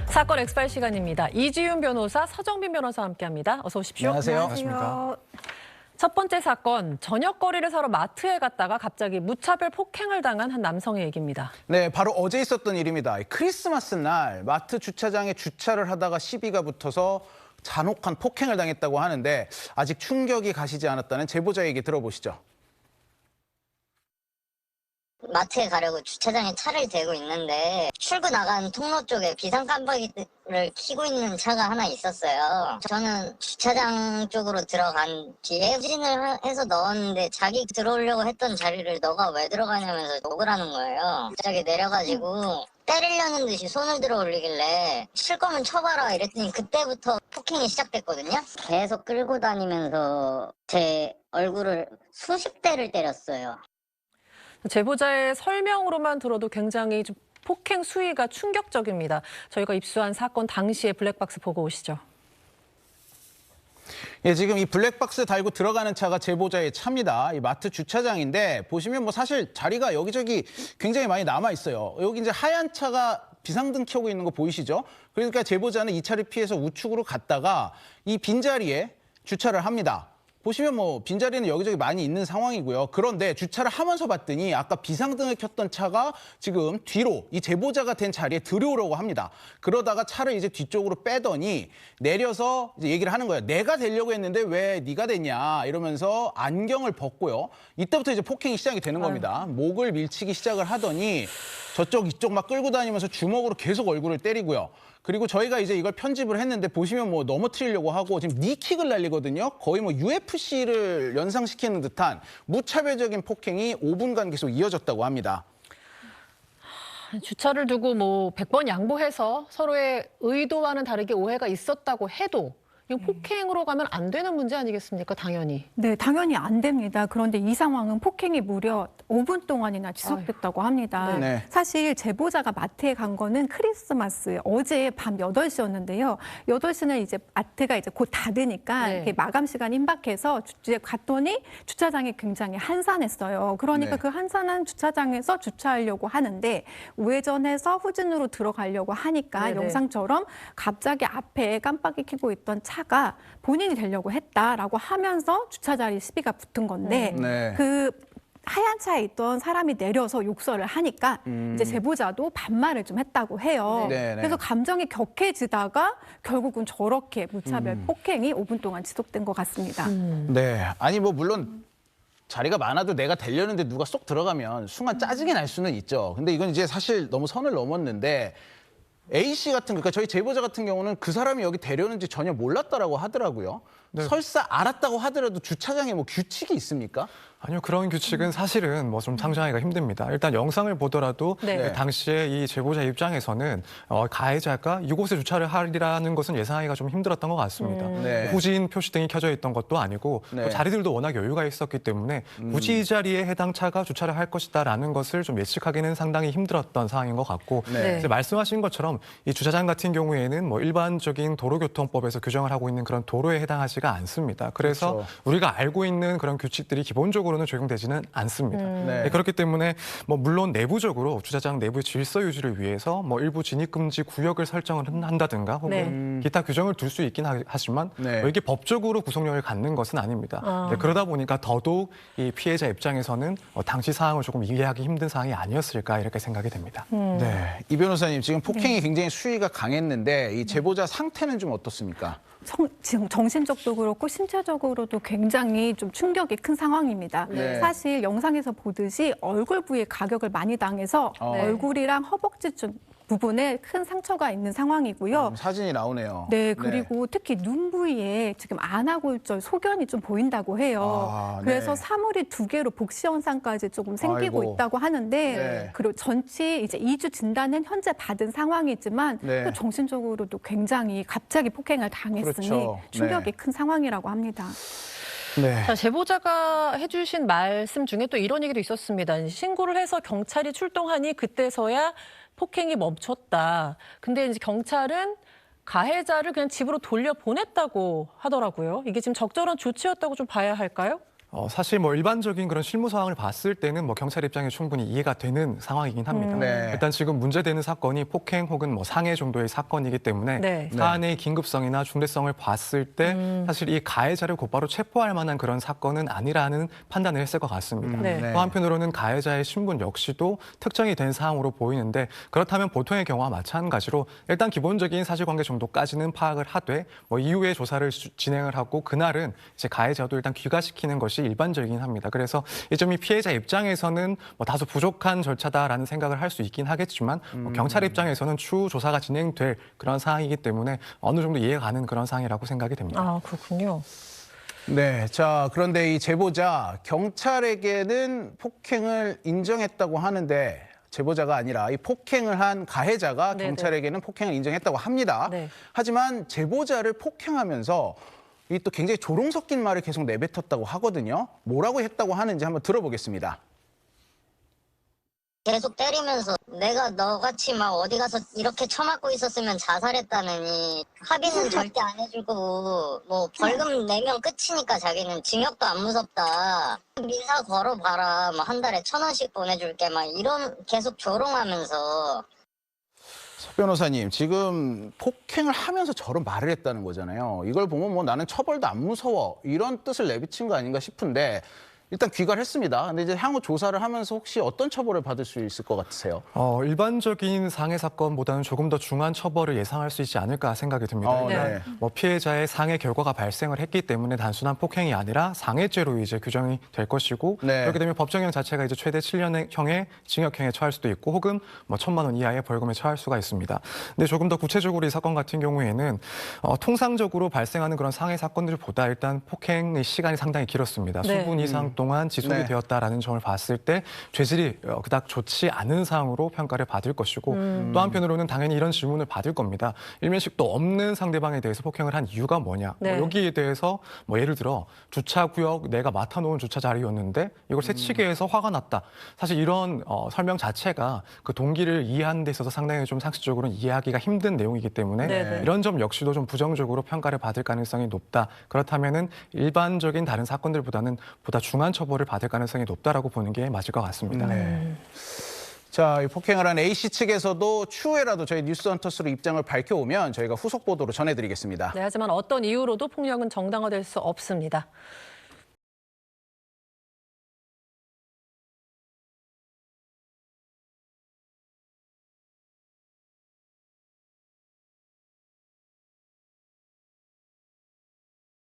사건 엑스파일 시간입니다. 이지윤 변호사, 서정빈 변호사와 함께합니다. 어서 오십시오. 안녕하세요. 안녕하십니까. 첫 번째 사건, 저녁거리를 사러 마트에 갔다가 갑자기 무차별 폭행을 당한 한 남성의 얘기입니다. 네, 바로 어제 있었던 일입니다. 크리스마스 날 마트 주차장에 주차를 하다가 시비가 붙어서 잔혹한 폭행을 당했다고 하는데 아직 충격이 가시지 않았다는 제보자 얘기 들어보시죠. 마트에 가려고 주차장에 차를 대고 있는데 출구 나간 통로 쪽에 비상 깜빡이를 켜고 있는 차가 하나 있었어요. 저는 주차장 쪽으로 들어간 뒤에 후진을 해서 넣었는데 자기 들어오려고 했던 자리를 너가 왜 들어가냐면서 욕을 하는 거예요. 갑자기 내려가지고 때리려는 듯이 손을 들어 올리길래 칠 거면 쳐봐라 이랬더니 그때부터 폭행이 시작됐거든요. 계속 끌고 다니면서 제 얼굴을 수십 대를 때렸어요. 제보자의 설명으로만 들어도 굉장히 좀 폭행 수위가 충격적입니다. 저희가 입수한 사건 당시의 블랙박스 보고 오시죠. 예, 지금 이 블랙박스 달고 들어가는 차가 제보자의 차입니다. 이 마트 주차장인데 보시면 뭐 사실 자리가 여기저기 굉장히 많이 남아 있어요. 여기 이제 하얀 차가 비상등 켜고 있는 거 보이시죠? 그러니까 제보자는 이 차를 피해서 우측으로 갔다가 이 빈자리에 주차를 합니다. 보시면 뭐 빈자리는 여기저기 많이 있는 상황이고요. 그런데 주차를 하면서 봤더니 아까 비상등을 켰던 차가 지금 뒤로 이 제보자가 된 자리에 들어오려고 합니다. 그러다가 차를 이제 뒤쪽으로 빼더니 내려서 이제 얘기를 하는 거예요. 내가 되려고 했는데 왜 네가 됐냐 이러면서 안경을 벗고요. 이때부터 이제 폭행이 시작이 되는 겁니다. 목을 밀치기 시작을 하더니 저쪽 이쪽 막 끌고 다니면서 주먹으로 계속 얼굴을 때리고요. 그리고 저희가 이제 이걸 편집을 했는데 보시면 뭐 넘어뜨리려고 하고 지금 니킥을 날리거든요. 거의 뭐 UFC를 연상시키는 듯한 무차별적인 폭행이 5분간 계속 이어졌다고 합니다. 주차를 두고 뭐 100번 양보해서 서로의 의도와는 다르게 오해가 있었다고 해도 이건 폭행으로 가면 안 되는 문제 아니겠습니까? 당연히. 네, 당연히 안 됩니다. 그런데 이 상황은 폭행이 무려 5분 동안이나 지속됐다고 합니다. 네. 사실 제보자가 마트에 간 거는 크리스마스 어제 밤 8시였는데요. 8시는 이제 마트가 이제 곧 닫으니까 네. 이렇게 마감 시간 임박해서 이제 갔더니 주차장이 굉장히 한산했어요. 그러니까 네. 그 한산한 주차장에서 주차하려고 하는데 우회전해서 후진으로 들어가려고 하니까 네네. 영상처럼 갑자기 앞에 깜빡이 켜고 있던 차가 본인이 되려고 했다라고 하면서 주차 자리 시비가 붙은 건데 네. 그 하얀 차에 있던 사람이 내려서 욕설을 하니까 이제 제보자도 반말을 좀 했다고 해요. 네, 네. 그래서 감정이 격해지다가 결국은 저렇게 무차별 폭행이 5분 동안 지속된 것 같습니다. 네, 아니 뭐 물론 자리가 많아도 내가 되려는데 누가 쏙 들어가면 순간 짜증이 날 수는 있죠. 근데 이건 이제 사실 너무 선을 넘었는데 A씨 같은 그러니까 저희 제보자 같은 경우는 그 사람이 여기 데려오는지 전혀 몰랐다라고 하더라고요. 네. 설사 알았다고 하더라도 주차장에 뭐 규칙이 있습니까? 아니요, 그런 규칙은 사실은 뭐 좀 상정하기가 힘듭니다. 일단 영상을 보더라도 네. 당시에 이 제보자 입장에서는 가해자가 이곳에 주차를 하리라는 것은 예상하기가 좀 힘들었던 것 같습니다. 네. 후진 표시등이 켜져 있던 것도 아니고 네. 또 자리들도 워낙 여유가 있었기 때문에 굳이 이 자리에 해당 차가 주차를 할 것이다라는 것을 좀 예측하기는 상당히 힘들었던 상황인 것 같고 네. 이제 말씀하신 것처럼 이 주차장 같은 경우에는 뭐 일반적인 도로교통법에서 규정을 하고 있는 그런 도로에 해당하지가 않습니다. 그래서 그렇죠. 우리가 알고 있는 그런 규칙들이 기본적으로는 적용되지는 않습니다. 네. 네, 그렇기 때문에 뭐 물론 내부적으로 주차장 내부의 질서 유지를 위해서 뭐 일부 진입금지 구역을 설정을 한다든가 혹은 기타 규정을 둘 수 있긴 하지만 네. 뭐 이게 법적으로 구속력을 갖는 것은 아닙니다. 네, 그러다 보니까 더더욱 이 피해자 입장에서는 당시 상황을 조금 이해하기 힘든 상황이 아니었을까 이렇게 생각이 됩니다. 네, 이 변호사님 지금 폭행이 굉장히 수위가 강했는데 이 제보자 상태는 좀 어떻습니까? 지금 정신적도 그렇고 신체적으로도 굉장히 좀 충격이 큰 상황입니다. 네. 사실 영상에서 보듯이 얼굴 부위에 가격을 많이 당해서 얼굴이랑 허벅지 쪽 부분에 큰 상처가 있는 상황이고요. 사진이 나오네요. 네, 그리고 특히 눈 부위에 지금 안하골절 소견이 좀 보인다고 해요. 아, 그래서 네. 사물이 2개로 복시 현상까지 조금 생기고 아이고. 있다고 하는데 네. 그리고 전치 이제 2주 진단은 현재 받은 상황이지만 네. 또 정신적으로도 굉장히 갑자기 폭행을 당했으니 그렇죠. 충격이 네. 큰 상황이라고 합니다. 네. 자, 제보자가 해주신 말씀 중에 또 이런 얘기도 있었습니다. 신고를 해서 경찰이 출동하니 그때서야 폭행이 멈췄다. 근데 이제 경찰은 가해자를 그냥 집으로 돌려보냈다고 하더라고요. 이게 지금 적절한 조치였다고 좀 봐야 할까요? 사실 뭐 일반적인 그런 실무 상황을 봤을 때는 뭐 경찰 입장에 충분히 이해가 되는 상황이긴 합니다. 네. 일단 지금 문제되는 사건이 폭행 혹은 뭐 상해 정도의 사건이기 때문에 네. 사안의 긴급성이나 중대성을 봤을 때 사실 이 가해자를 곧바로 체포할 만한 그런 사건은 아니라는 판단을 했을 것 같습니다. 네. 또 한편으로는 가해자의 신분 역시도 특정이 된 사항으로 보이는데 그렇다면 보통의 경우와 마찬가지로 일단 기본적인 사실관계 정도까지는 파악을 하되 뭐 이후에 조사를 진행을 하고 그날은 이제 가해자도 일단 귀가시키는 것이 일반적이긴 합니다. 그래서 이 점이 피해자 입장에서는 뭐 다소 부족한 절차다라는 생각을 할 수 있긴 하겠지만 뭐 경찰 입장에서는 추후 조사가 진행될 그런 상황이기 때문에 어느 정도 이해가 가는 그런 상황이라고 생각이 됩니다. 아, 그렇군요. 네, 자 그런데 이 제보자 경찰에게는 폭행을 인정했다고 하는데 제보자가 아니라 이 폭행을 한 가해자가 네네. 경찰에게는 폭행을 인정했다고 합니다. 네. 하지만 제보자를 폭행하면서 이 또 굉장히 조롱 섞인 말을 계속 내뱉었다고 하거든요. 뭐라고 했다고 하는지 한번 들어보겠습니다. 계속 때리면서 내가 너같이 막 어디 가서 이렇게 처맞고 있었으면 자살했다느니 합의는 절대 안 해줄 거고 뭐 벌금 내면 끝이니까 자기는 징역도 안 무섭다. 민사 걸어봐라. 뭐 한 달에 1,000원씩 보내줄게. 막 이런 계속 조롱하면서 서 변호사님, 지금 폭행을 하면서 저런 말을 했다는 거잖아요. 이걸 보면 뭐 나는 처벌도 안 무서워 이런 뜻을 내비친 거 아닌가 싶은데 일단 귀가를 했습니다. 근데 이제 향후 조사를 하면서 혹시 어떤 처벌을 받을 수 있을 것 같으세요? 일반적인 상해 사건보다는 조금 더 중한 처벌을 예상할 수 있지 않을까 생각이 듭니다. 네. 뭐 피해자의 상해 결과가 발생을 했기 때문에 단순한 폭행이 아니라 상해죄로 이제 규정이 될 것이고 네. 그렇게 되면 법정형 자체가 이제 최대 7년형의 징역형에 처할 수도 있고 혹은 뭐 1,000만 원 이하의 벌금에 처할 수가 있습니다. 근데 조금 더 구체적으로 이 사건 같은 경우에는 통상적으로 발생하는 그런 상해 사건들보다 일단 폭행의 시간이 상당히 길었습니다. 네. 수분 이상 동안 지속이 네. 되었다라는 점을 봤을 때 죄질이 그닥 좋지 않은 사항으로 평가를 받을 것이고 또 한편으로는 당연히 이런 질문을 받을 겁니다. 일면식도 없는 상대방에 대해서 폭행을 한 이유가 뭐냐. 네. 뭐 여기에 대해서 뭐 예를 들어 주차구역 내가 맡아놓은 주차 자리였는데 이걸 새치게 해서 화가 났다. 사실 이런 설명 자체가 그 동기를 이해하는 데 있어서 상당히 좀 상식적으로는 이해하기가 힘든 내용이기 때문에 네네. 이런 점 역시도 좀 부정적으로 평가를 받을 가능성이 높다. 그렇다면은 일반적인 다른 사건들보다는 보다 중한 처벌을 받을 가능성이 높다라고 보는 게 맞을 것 같습니다. 자, 이 폭행을 한 A씨 측에서도 추후에라도 저희 뉴스헌터스로 입장을 밝혀오면 저희가 후속 보도로 전해드리겠습니다. 네, 하지만 어떤 이유로도 폭력은 정당화될 수 없습니다.